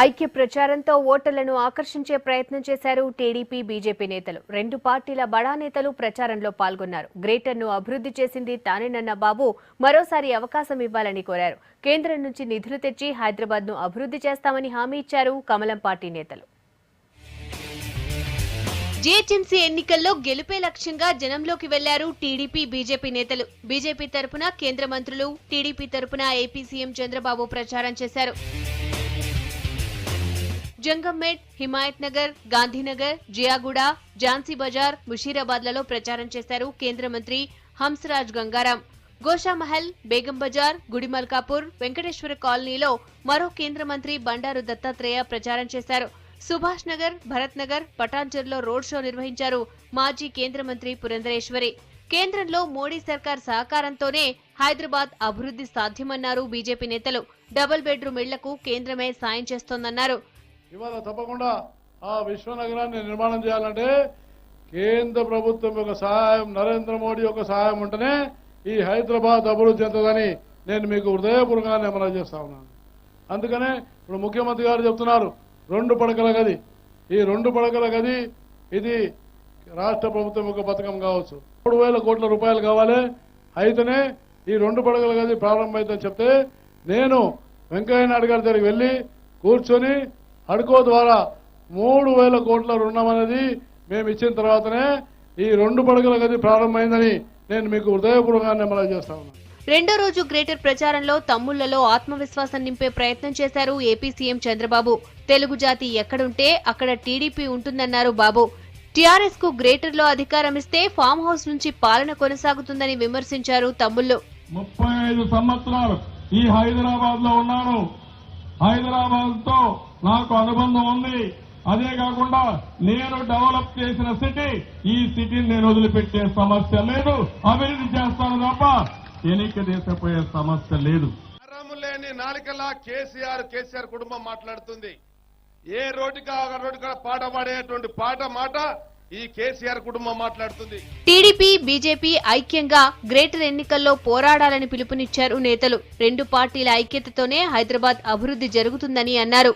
ఐక్య ప్రచారంతో ఓటర్లను ఆకర్షించే ప్రయత్నం చేశారు టీడీపీ బీజేపీ నేతలు. రెండు పార్టీల బడా నేతలు ప్రచారంలో పాల్గొన్నారు. గ్రేటర్ను అభివృద్ధి చేసింది తానేనన్న బాబు మరోసారి అవకాశం ఇవ్వాలని కోరారు. కేంద్రం నుంచి నిధులు తెచ్చి హైదరాబాద్ను అభివృద్ధి చేస్తామని హామీ ఇచ్చారు కమలం పార్టీ నేతలు. జీహెచ్ఎంసీ ఎన్నికల్లో గెలుపే లక్ష్యంగా జనంలోకి వెళ్లారు టీడీపీ బీజేపీ నేతలు. బీజేపీ తరపున కేంద్ర మంత్రులు, టీడీపీ తరపున ఏపీ సీఎం చంద్రబాబు ప్రచారం చేశారు. జంగంపేట్, హిమాయత్ నగర్, గాంధీనగర్, జియాగూడ, ఝాన్సీ బజార్, ముషీరాబాద్లలో ప్రచారం చేశారు కేంద్ర మంత్రి హంసరాజ్ గంగారాం. గోషామహల్, బేగం బజార్, గుడిమల్కాపూర్, వెంకటేశ్వర కాలనీలో మరో కేంద్ర మంత్రి బండారు దత్తాత్రేయ ప్రచారం చేశారు. సుభాష్ నగర్, భరత్ నగర్, పటాన్చెరులో రోడ్ షో నిర్వహించారు మాజీ కేంద్ర మంత్రి పురంధరేశ్వరి. కేంద్రంలో మోడీ సర్కార్ సహకారంతోనే హైదరాబాద్ అభివృద్ధి సాధ్యమన్నారు బీజేపీ నేతలు. డబుల్ బెడ్రూమ్ ఇళ్లకు కేంద్రమే సాయం చేస్తోందన్నారు. ఇవాళ తప్పకుండా ఆ విశ్వనగరాన్ని నిర్మాణం చేయాలంటే కేంద్ర ప్రభుత్వం యొక్క సహాయం, నరేంద్ర మోడీ యొక్క సహాయం ఉంటేనే ఈ హైదరాబాద్ అభివృద్ధి చెందుతుందని నేను మీకు హృదయపూర్వకంగా మనవి చేస్తా ఉన్నాను. అందుకనే ఇప్పుడు ముఖ్యమంత్రి గారు చెప్తున్నారు 2 పడకల గది. ఈ 2 పడకల గది ఇది రాష్ట్ర ప్రభుత్వం యొక్క పథకం కావచ్చు. 3,000 కోట్ల రూపాయలు కావాలి, అయితేనే ఈ 2 పడకల గది ప్రారంభమైందని చెప్తే నేను వెంకయ్య నాయుడు గారి దగ్గరికి వెళ్ళి కూర్చొని హడ్కో ద్వారా 3,000 కోట్ల రుణం అనేది మేము ఇచ్చిన తర్వాతనే ఈ 2 పడకల గది ప్రారంభమైందని నేను మీకు హృదయపూర్వకంగా మనవి చేస్తా ఉన్నాను. రెండో రోజు గ్రేటర్ ప్రచారంలో తమ్ముళ్లలో ఆత్మవిశ్వాసం నింపే ప్రయత్నం చేశారు ఏపీ సీఎం చంద్రబాబు. తెలుగు జాతి ఎక్కడుంటే అక్కడ టీడీపీ ఉంటుందన్నారు బాబు. టీఆర్ఎస్ కు గ్రేటర్ లో అధికారం ఇస్తే ఫామ్ హౌస్ నుంచి పాలన కొనసాగుతుందని విమర్శించారు తమ్ముళ్లు. 35 సంవత్సరాలు ఈ హైదరాబాద్ లో ఉన్నాను. హైదరాబాద్ తో నాకు అనుబంధం ఉంది. అదే కాకుండా నేను డెవలప్ చేసిన సిటీ, ఈ సిటీని నేను వదిలిపెట్టే సమస్య లేదు. అభివృద్ధి చేస్తాను తప్ప ఎన్నిక చేసిపోయే సమస్య లేదు. లేని నాలుకలా కేసీఆర్ కుటుంబం మాట్లాడుతుంది. ఏ రోడ్డుగా పాట పాడేటువంటి మాట ఈ కేసీఆర్ కుటుంబం మాట్లాడుతుంది. టీడీపీ బీజేపీ ఐక్యంగా గ్రేటర్ ఎన్నికల్లో పోరాడాలని పిలుపునిచ్చారు నేతలు. రెండు పార్టీల ఐక్యతతోనే హైదరాబాద్ అభివృద్ధి జరుగుతుందని అన్నారు.